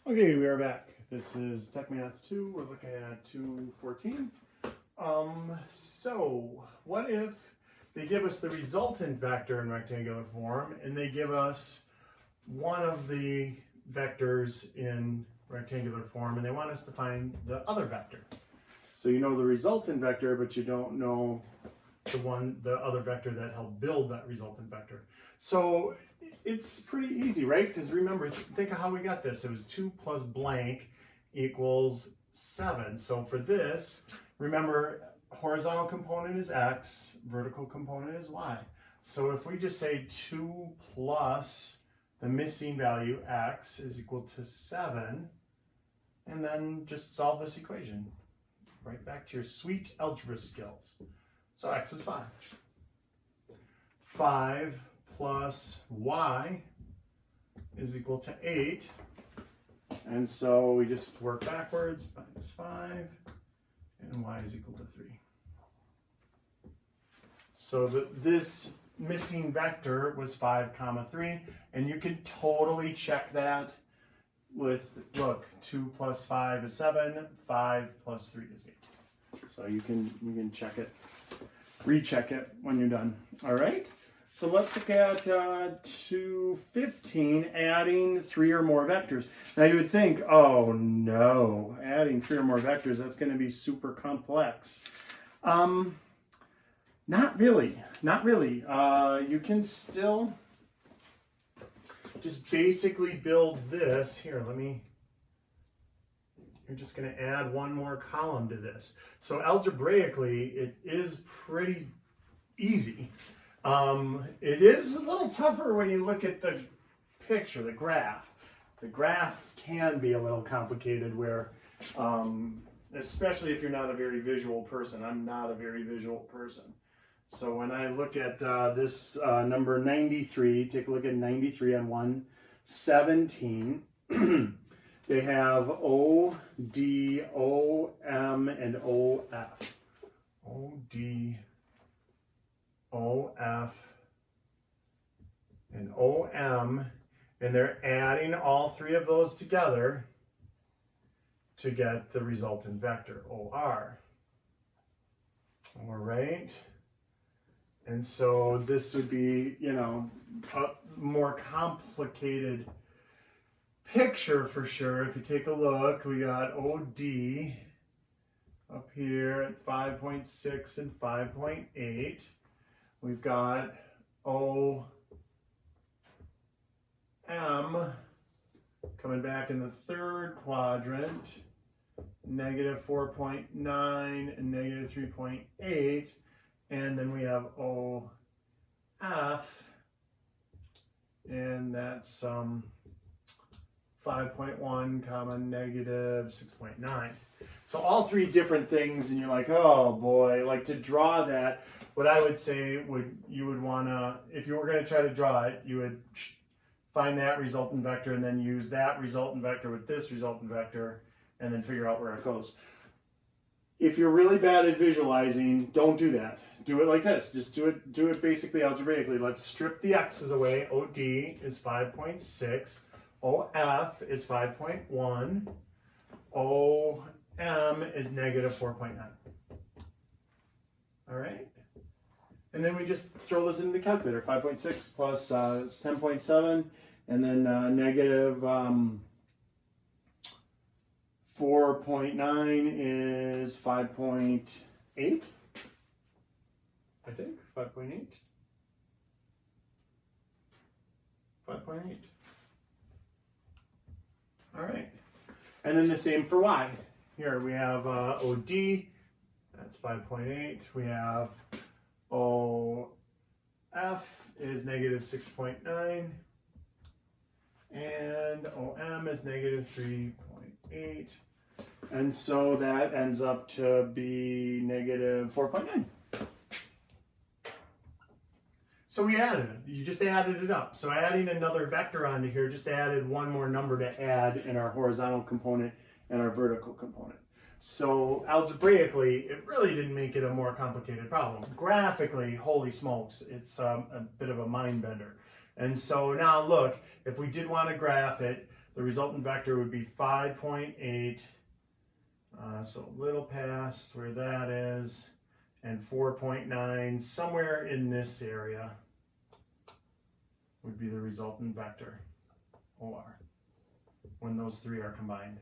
Okay, we are back. This is Techmath2. We're looking at 214. So what if they give us the resultant vector in rectangular form and they give us one of the vectors in rectangular form and they want us to find the other vector. So you know the resultant vector, but you don't know the other vector that helped build that resultant vector. So it's pretty easy, right? Because remember, think of how we got this. It was 2 plus blank equals 7. So for this, remember, horizontal component is x, vertical component is y. So if we just say 2 plus the missing value x is equal to 7, and then just solve this equation. Right back to your sweet algebra skills. So x is 5. 5 plus y is equal to 8. And so we just work backwards, minus 5, and y is equal to 3. So this missing vector was 5, 3, and you can totally check that with, look, 2 plus 5 is 7, 5 plus 3 is 8. So you can check it, recheck it when you're done. All right? So let's look at 215, adding 3 or more vectors. Now you would think, oh no, adding 3 or more vectors, that's going to be super complex. Not really. You can still just basically build this. Here, you're just going to add one more column to this. So algebraically, it is pretty easy. It is a little tougher when you look at the picture, the graph. The graph can be a little complicated where, especially if you're not a very visual person. I'm not a very visual person. So when I look at this number 93, take a look at 93 on 117. They have O, D, O, M, and O, F. O, D, O, F, and O, M. And they're adding all 3 of those together to get the resultant vector, OR. All right. And so this would be, a more complicated picture for sure. If you take a look, we got OD up here at 5.6 and 5.8. We've got OM coming back in the third quadrant, negative 4.9 and negative 3.8. And then we have OF, and that's 5.1 comma negative 6.9. So all 3 different things, and you're like, oh boy, like to draw that, what I would say you would want to, if you were going to try to draw it, you would find that resultant vector and then use that resultant vector with this resultant vector and then figure out where it goes. If you're really bad at visualizing, don't do that. Do it like this. Just do it basically algebraically. Let's strip the x's away. OD is 5.6. OF is 5.1. OM is negative 4.9. All right? And then we just throw those into the calculator. 5.6 plus it's 10.7, and then negative 4.9 is 5.8, I think, 5.8. 5.8. All right. And then the same for y. Here we have OD, that's 5.8. We have OF is negative 6.9. And OM is negative 3.8. And so that ends up to be negative 4.9. So we added it. You just added it up. So adding another vector onto here just added one more number to add in our horizontal component and our vertical component. So algebraically, it really didn't make it a more complicated problem. Graphically, holy smokes, it's a bit of a mind bender. And so now look, if we did want to graph it, the resultant vector would be 5.8, so a little past where that is, and 4.9, somewhere in this area would be the resultant vector, OR, when those three are combined.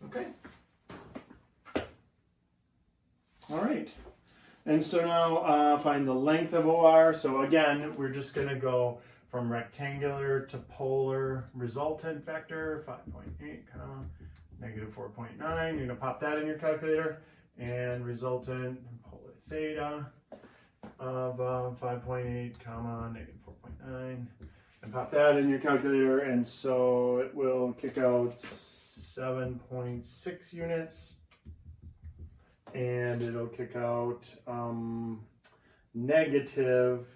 Okay. All right. And so now find the length of OR. So again, we're just going to go from rectangular to polar resultant vector, 5.8, comma, negative 4.9. You're going to pop that in your calculator. And resultant polar theta of 5.8, comma, negative 4.9. And pop that in your calculator. And so it will kick out 7.6 units. And it'll kick out negative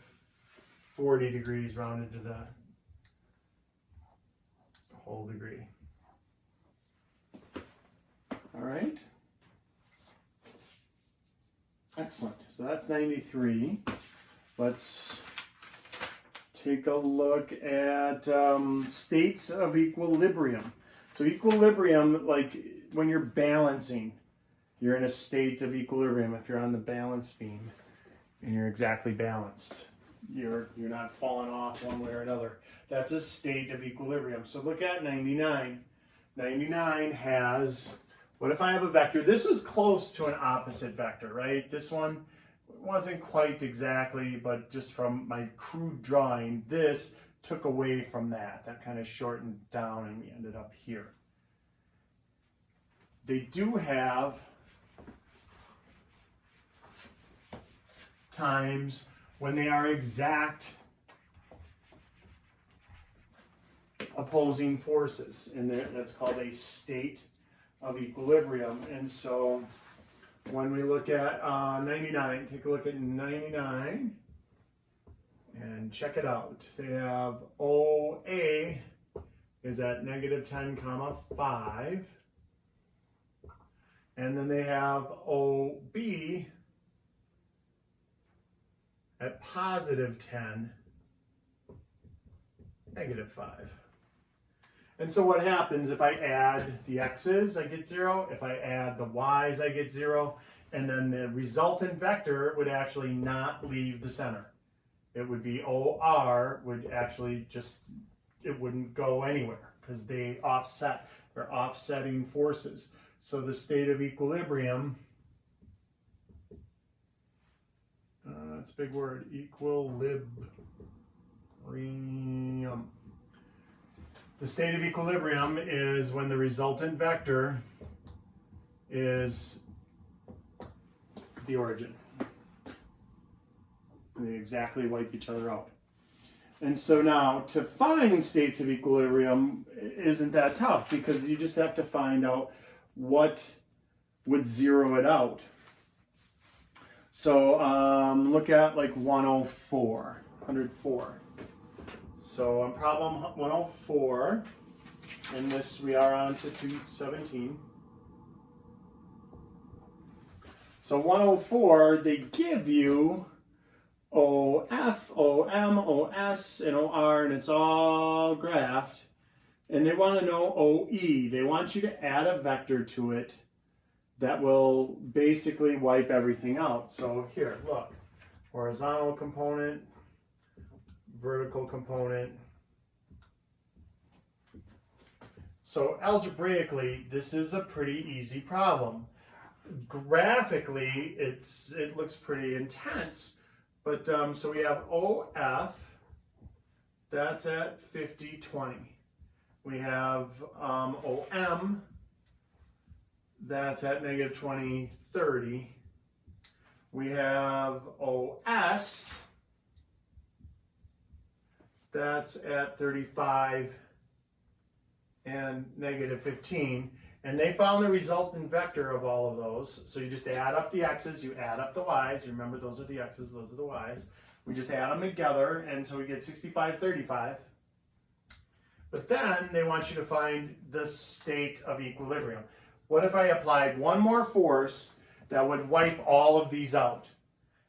40 degrees rounded to the whole degree. All right. Excellent. So that's 93. Let's take a look at states of equilibrium. So equilibrium, like when you're balancing, you're in a state of equilibrium. If you're on the balance beam and you're exactly balanced, you're not falling off one way or another. That's a state of equilibrium. So look at 99. 99 has, what if I have a vector? This was close to an opposite vector, right? This one wasn't quite exactly, but just from my crude drawing, this took away from that. That kind of shortened down and we ended up here. They do have times when they are exact opposing forces, and that's called a state of equilibrium. And so when we look at 99, take a look at 99 and check it out. They have OA is at negative 10 comma 5, and then they have OB at positive 10, negative 5. And so what happens if I add the x's, I get 0. If I add the y's, I get 0. And then the resultant vector would actually not leave the center. It would be OR would actually just, it wouldn't go anywhere because they offset. They're offsetting forces. So the state of equilibrium, that's a big word, equilibrium. The state of equilibrium is when the resultant vector is the origin. They exactly wipe each other out. And so now to find states of equilibrium isn't that tough because you just have to find out what would zero it out. So look at like 104. So on problem 104, and this we are on to 217. So 104, they give you OF, OM, OS, and OR, and it's all graphed. And they want to know OE. They want you to add a vector to it that will basically wipe everything out. So here, look, horizontal component, vertical component. So algebraically, this is a pretty easy problem. Graphically, it looks pretty intense. But so we have OF, that's at 50, 20. We have OM, that's at negative 20, 30. We have OS, that's at 35 and negative 15. And they found the resultant vector of all of those. So you just add up the x's, you add up the y's. You remember those are the x's, those are the y's. We just add them together, and so we get 65, 35. But then they want you to find the state of equilibrium. What if I applied one more force that would wipe all of these out?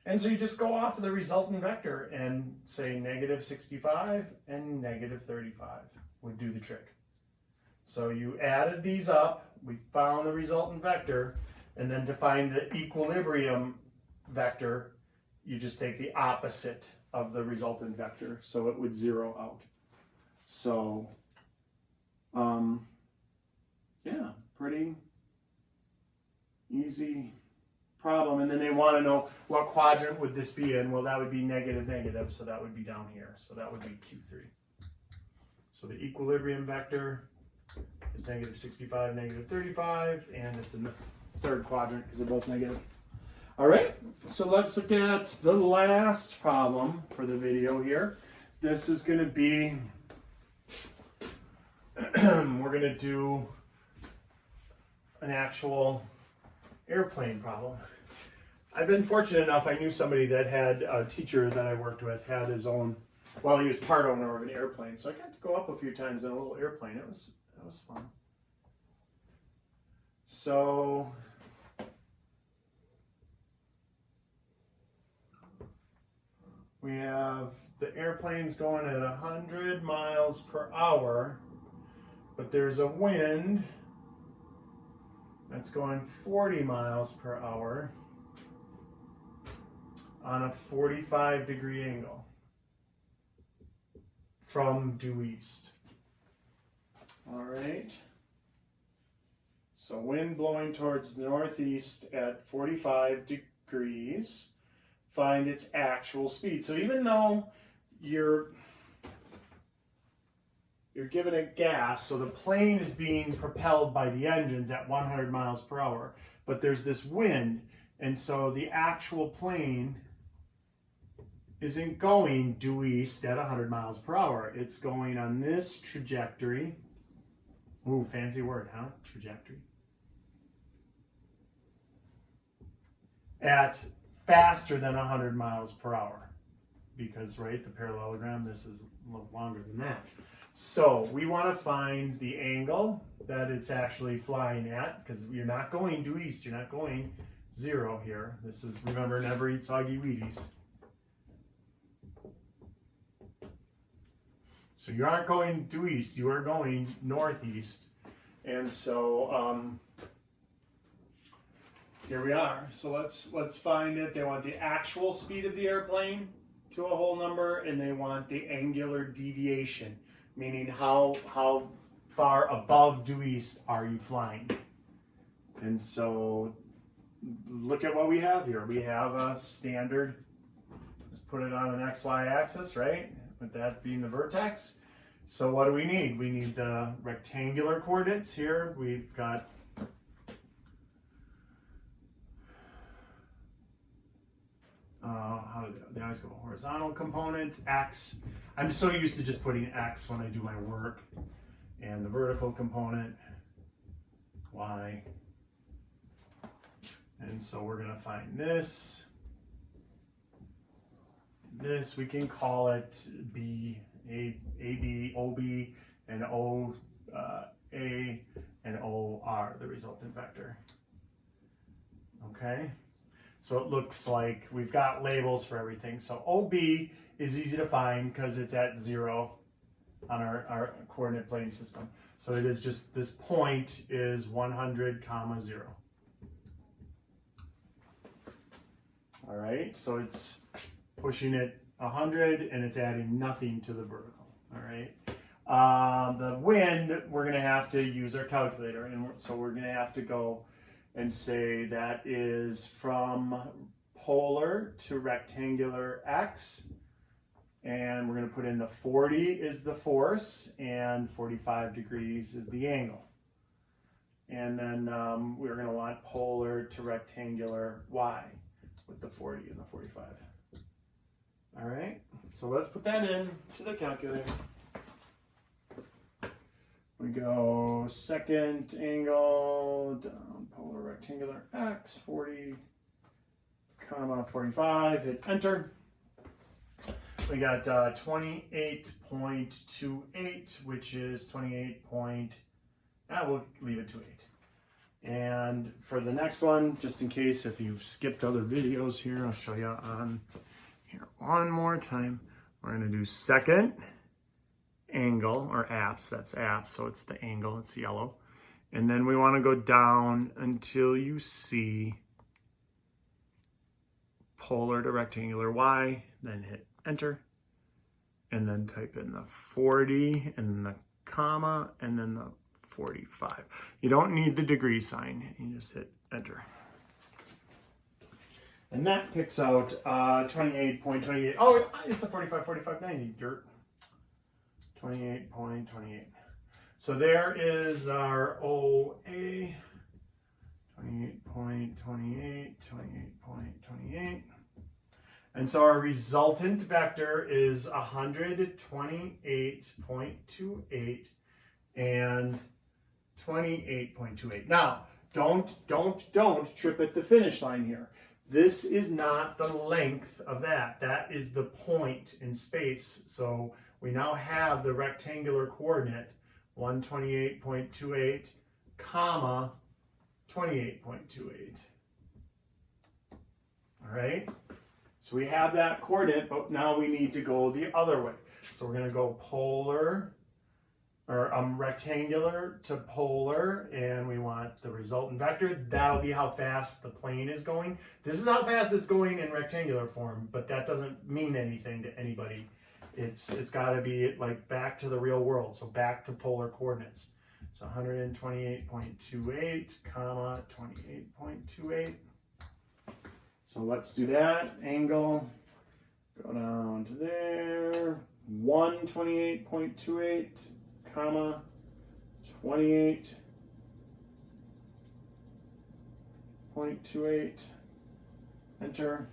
And so you just go off of the resultant vector and say -65 and -35 would do the trick. So you added these up, we found the resultant vector, and then to find the equilibrium vector, you just take the opposite of the resultant vector, so it would zero out. So, yeah, pretty easy problem. And then they want to know what quadrant would this be in. Well, that would be negative, so that would be down here. So that would be Q3. So the equilibrium vector is -65, -35, and it's in the third quadrant because they're both negative. All right, so let's look at the last problem for the video here. This is going to be, we're going to do an actual airplane problem. I've been fortunate enough, I knew somebody that had a teacher that I worked with had his own, well, he was part owner of an airplane, so I got to go up a few times in a little airplane. That was fun. So we have the airplane's going at 100 miles per hour, but there's a wind that's going 40 miles per hour on a 45-degree angle from due east. All right. So wind blowing towards the northeast at 45 degrees. Find its actual speed. So even though you're given it gas, so the plane is being propelled by the engines at 100 miles per hour, but there's this wind, and so the actual plane isn't going due east at 100 miles per hour. It's going on this trajectory. Ooh, fancy word, huh? Trajectory. At faster than 100 miles per hour. Because, right, the parallelogram, this is a little longer than that. So we want to find the angle that it's actually flying at, because you're not going due east, you're not going 0 here. This is, remember, never eat soggy Wheaties. So you aren't going due east, you are going northeast. And so here we are. So let's find it. They want the actual speed of the airplane to a whole number, and they want the angular deviation, meaning how far above due east are you flying. And so look at what we have here. We have a standard, let's put it on an XY axis, right? With that being the vertex. So what do we need? We need the rectangular coordinates here. We've got how do they always go? Horizontal component, X. I'm so used to just putting X when I do my work. And the vertical component, Y. And so we're going to find this. This, we can call it B, A, B, OB, and O, A, and OR, the resultant vector. Okay? So it looks like we've got labels for everything. So OB is easy to find because it's at 0 on our coordinate plane system. So it is just, this point is 100, 0. All right, so it's pushing it 100 and it's adding nothing to the vertical. All right. The wind, we're going to have to use our calculator, and so we're going to have to go and say that is from polar to rectangular X, and we're going to put in the 40 is the force and 45 degrees is the angle. And then we're going to want polar to rectangular Y with the 40 and the 45. All right, so let's put that in to the calculator. We go second angle down polar rectangular X, 40, 45, hit enter. We got 28.28, which is 28 point, we'll leave it to 8. And for the next one, just in case if you've skipped other videos here, I'll show you on here one more time. We're going to do second angle, or apps, that's apps, so it's the angle, it's yellow. And then we want to go down until you see polar to rectangular Y, then hit enter, and then type in the 40 and the comma, and then the 45. You don't need the degree sign, you just hit enter. And that picks out 28.28. Oh, it's a 45.90, dirt. 28.28. So there is our OA, 28.28, 28.28. And so our resultant vector is 128.28 and 28.28. Now, don't trip at the finish line here. This is not the length of that. That is the point in space. So we now have the rectangular coordinate 128.28, comma 28.28. All right. So we have that coordinate, but now we need to go the other way. So we're going to go polar, or rectangular to polar, and we want the resultant vector. That'll be how fast the plane is going. This is how fast it's going in rectangular form, but that doesn't mean anything to anybody. It's got to be like back to the real world, so back to polar coordinates. So 128.28, comma 28.28. So let's do that. Angle, go down to there, 128.28, comma 28.28, enter.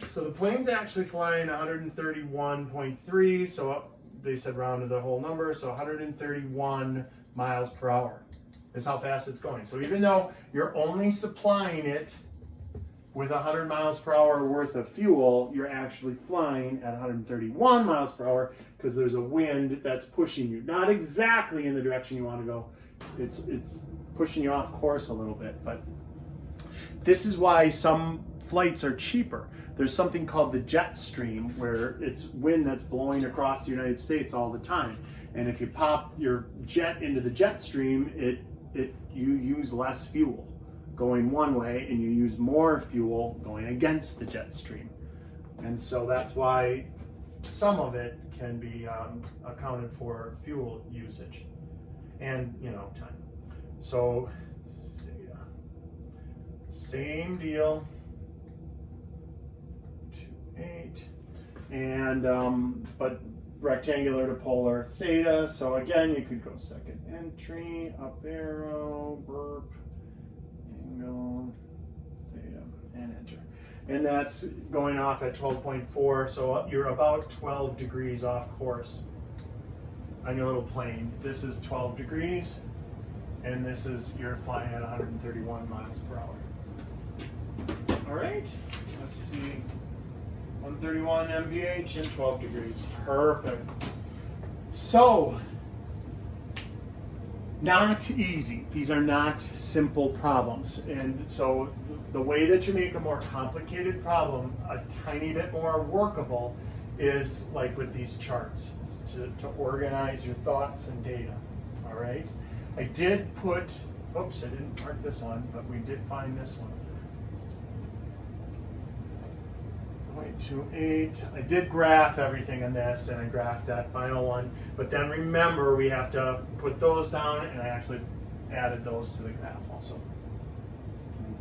So the plane's actually flying 131.3, so they said round to the whole number, so 131 miles per hour is how fast it's going. So even though you're only supplying it with 100 miles per hour worth of fuel, you're actually flying at 131 miles per hour because there's a wind that's pushing you. Not exactly in the direction you want to go. It's pushing you off course a little bit, but this is why some flights are cheaper. There's something called the jet stream, where it's wind that's blowing across the United States all the time. And if you pop your jet into the jet stream, you use less fuel going one way, and you use more fuel going against the jet stream. And so that's why some of it can be accounted for fuel usage and, time. So same deal, 28, and but rectangular to polar theta. So again, you could go second entry, up arrow, burp, angle, theta, and enter. And that's going off at 12.4, so you're about 12 degrees off course on your little plane. This is 12 degrees, and this is, you're flying at 131 miles per hour. All right, let's see, 131 mph and 12 degrees, perfect. So, not easy. These are not simple problems. And so the way that you make a more complicated problem a tiny bit more workable is like with these charts, to organize your thoughts and data. All right. I did put, oops, I didn't mark this one, but we did find this one. 0.28. I did graph everything in this, and I graphed that final one. But then remember, we have to put those down, and I actually added those to the graph also.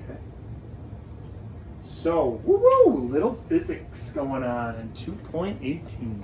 Okay. So, woo-woo, little physics going on in 2.18.